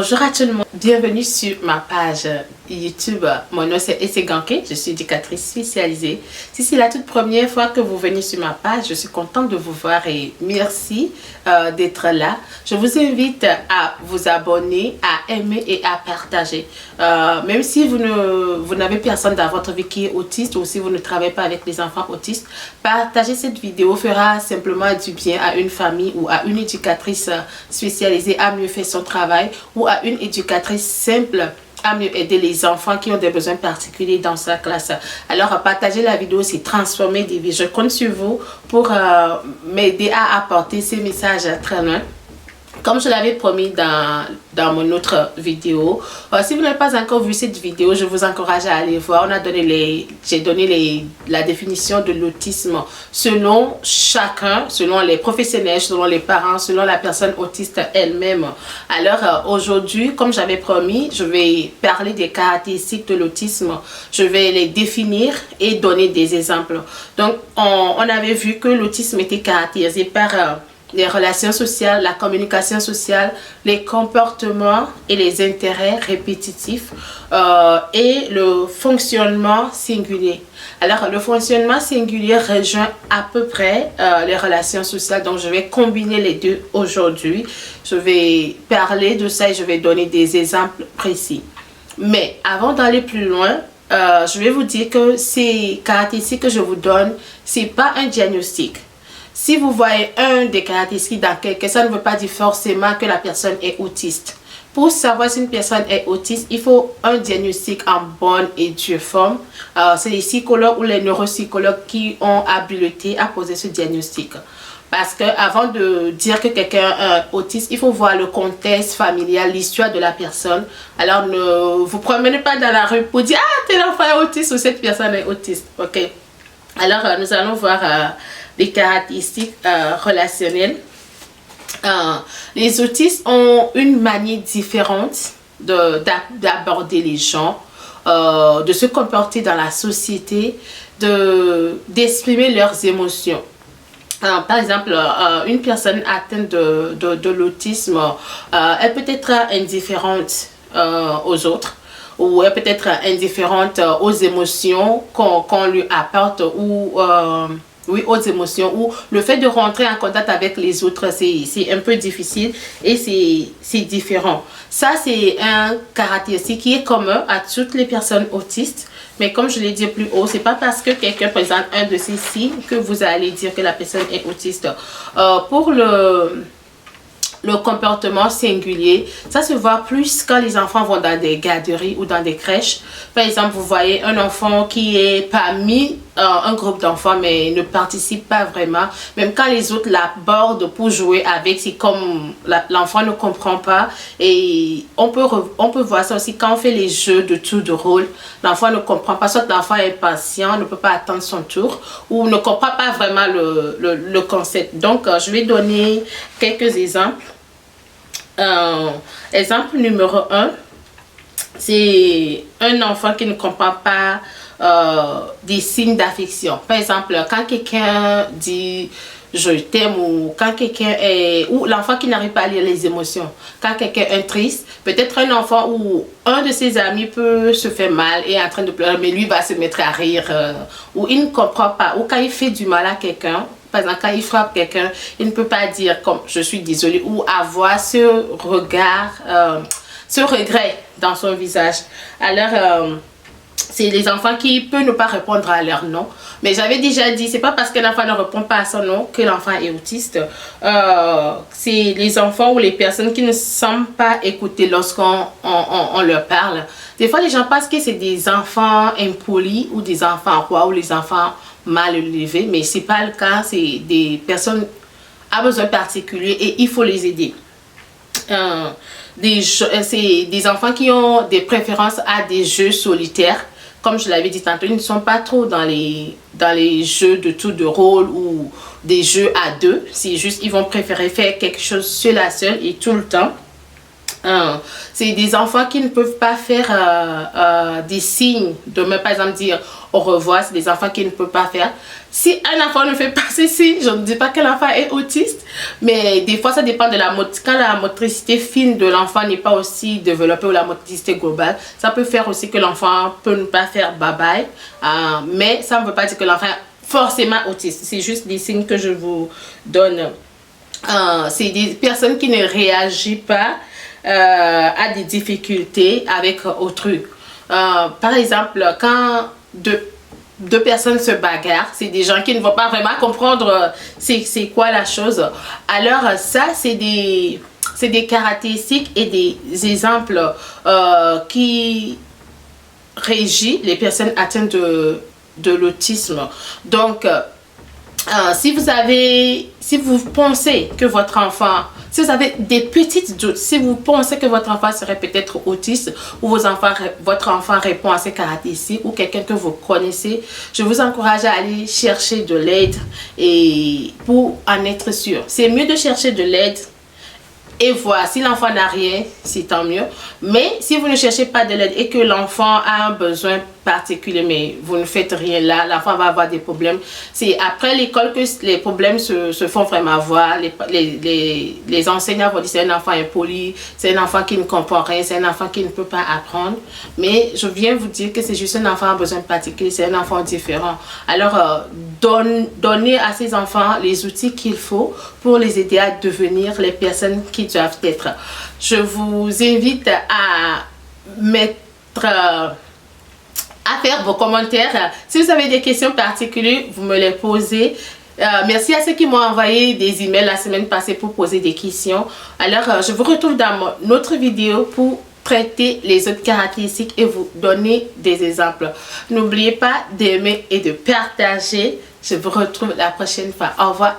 Bonjour à tout le monde, bienvenue sur ma page YouTube. Mon nom c'est Esseganke, je suis éducatrice spécialisée. Si c'est la toute première fois que vous venez sur ma page, je suis contente de vous voir et merci d'être là. Je vous invite à vous abonner, à aimer et à partager. Même si vous n'avez personne dans votre vie qui est autiste ou si vous ne travaillez pas avec les enfants autistes, partager cette vidéo fera simplement du bien à une famille ou à une éducatrice spécialisée à mieux faire son travail ou à une éducatrice simple à mieux aider les enfants qui ont des besoins particuliers dans sa classe. Alors, partager la vidéo, c'est transformer des vies. Je compte sur vous pour m'aider à apporter ces messages très loin. Comme je l'avais promis dans mon autre vidéo, si vous n'avez pas encore vu cette vidéo, je vous encourage à aller voir. J'ai donné la définition de l'autisme selon chacun, selon les professionnels, selon les parents, selon la personne autiste elle-même. Alors aujourd'hui, comme j'avais promis, je vais parler des caractéristiques de l'autisme. Je vais les définir et donner des exemples. Donc, on avait vu que l'autisme était caractérisé par les relations sociales, la communication sociale, les comportements et les intérêts répétitifs et le fonctionnement singulier. Alors, le fonctionnement singulier rejoint à peu près les relations sociales. Donc, je vais combiner les deux aujourd'hui. Je vais parler de ça et je vais donner des exemples précis. Mais avant d'aller plus loin, je vais vous dire que ces caractéristiques que je vous donne, ce n'est pas un diagnostic. Si vous voyez un des caractéristiques dans quelqu'un, ça ne veut pas dire forcément que la personne est autiste. Pour savoir si une personne est autiste, il faut un diagnostic en bonne et due forme. C'est les psychologues ou les neuropsychologues qui ont habilité à poser ce diagnostic. Parce qu'avant de dire que quelqu'un est autiste, il faut voir le contexte familial, l'histoire de la personne. Alors ne vous promenez pas dans la rue pour dire « Ah, tel enfant est autiste » ou « Cette personne est autiste ». Ok. Alors nous allons voir les caractéristiques relationnelles. Les autistes ont une manière différente d'aborder les gens, de se comporter dans la société, d'exprimer leurs émotions. Par exemple, une personne atteinte de l'autisme, elle peut être indifférente aux autres, ou elle peut être indifférente aux émotions qu'on lui apporte, ou oui, aux émotions, ou le fait de rentrer en contact avec les autres, c'est un peu difficile et c'est différent. Ça, c'est un caractéristique qui est commun à toutes les personnes autistes. Mais comme je l'ai dit plus haut, c'est pas parce que quelqu'un présente un de ces signes que vous allez dire que la personne est autiste. Pour le comportement singulier, ça se voit plus quand les enfants vont dans des garderies ou dans des crèches. Par exemple, vous voyez un enfant qui est parmi un groupe d'enfants mais ne participe pas vraiment. Même quand les autres l'abordent pour jouer avec, c'est comme l'enfant ne comprend pas. Et on peut voir ça aussi quand on fait les jeux de tour de rôle. L'enfant ne comprend pas, soit l'enfant est patient, ne peut pas attendre son tour ou ne comprend pas vraiment le concept. Donc, je vais donner quelques exemples. Exemple numéro 1, c'est un enfant qui ne comprend pas des signes d'affection. Par exemple, quand quelqu'un dit je t'aime, ou quand quelqu'un est, ou l'enfant qui n'arrive pas à lire les émotions, quand quelqu'un est triste, peut-être un enfant ou un de ses amis peut se faire mal et est en train de pleurer, mais lui va se mettre à rire, ou il ne comprend pas, ou quand il fait du mal à quelqu'un. Par exemple, quand il frappe quelqu'un, il ne peut pas dire comme je suis désolé ou avoir ce regard, ce regret dans son visage. Alors, c'est les enfants qui peuvent ne pas répondre à leur nom. Mais j'avais déjà dit, c'est pas parce que l'enfant ne répond pas à son nom que l'enfant est autiste. C'est les enfants ou les personnes qui ne semblent pas écouter lorsqu'on leur parle. Des fois, les gens pensent que c'est des enfants impolis ou des enfants rois ou les enfants mal élevés. Mais ce n'est pas le cas. C'est des personnes à besoin particulier et il faut les aider. C'est des enfants qui ont des préférences à des jeux solitaires. Comme je l'avais dit tantôt, ils ne sont pas trop dans les jeux de tour de rôle ou des jeux à deux. C'est juste, ils vont préférer faire quelque chose seul à seul et tout le temps. C'est des enfants qui ne peuvent pas faire des signes de main, par exemple dire au revoir. C'est des enfants qui ne peuvent pas faire. Si un enfant ne fait pas ces signes, je ne dis pas que l'enfant est autiste, mais des fois ça dépend de quand la motricité fine de l'enfant n'est pas aussi développée, ou la motricité globale, ça peut faire aussi que l'enfant peut ne pas faire bye bye, mais ça ne veut pas dire que l'enfant est forcément autiste. C'est juste des signes que je vous donne. C'est des personnes qui ne réagissent pas à des difficultés avec autrui. Par exemple, quand deux personnes se bagarrent, c'est des gens qui ne vont pas vraiment comprendre c'est quoi la chose. Alors ça, c'est des caractéristiques et des exemples qui régissent les personnes atteintes de l'autisme. Donc si vous pensez que votre enfant, si vous avez des petites doutes, si vous pensez que votre enfant serait peut-être autiste, ou votre enfant répond à ces caractéristiques, ou quelqu'un que vous connaissez, je vous encourage à aller chercher de l'aide et pour en être sûr. C'est mieux de chercher de l'aide et voir si l'enfant n'a rien, c'est tant mieux. Mais si vous ne cherchez pas de l'aide et que l'enfant a un besoin particulier, mais vous ne faites rien là, l'enfant va avoir des problèmes. C'est après l'école que les problèmes se font vraiment voir. Les enseignants vont dire c'est un enfant impoli, c'est un enfant qui ne comprend rien, c'est un enfant qui ne peut pas apprendre. Mais je viens vous dire que c'est juste un enfant à besoin particulier, c'est un enfant différent. Alors, donnez à ces enfants les outils qu'il faut pour les aider à devenir les personnes qui doivent être. Je vous invite à faire vos commentaires. Si vous avez des questions particulières, vous me les posez. Merci à ceux qui m'ont envoyé des emails la semaine passée pour poser des questions. Alors, je vous retrouve dans mon autre vidéo pour traiter les autres caractéristiques et vous donner des exemples. N'oubliez pas d'aimer et de partager. Je vous retrouve la prochaine fois. Au revoir.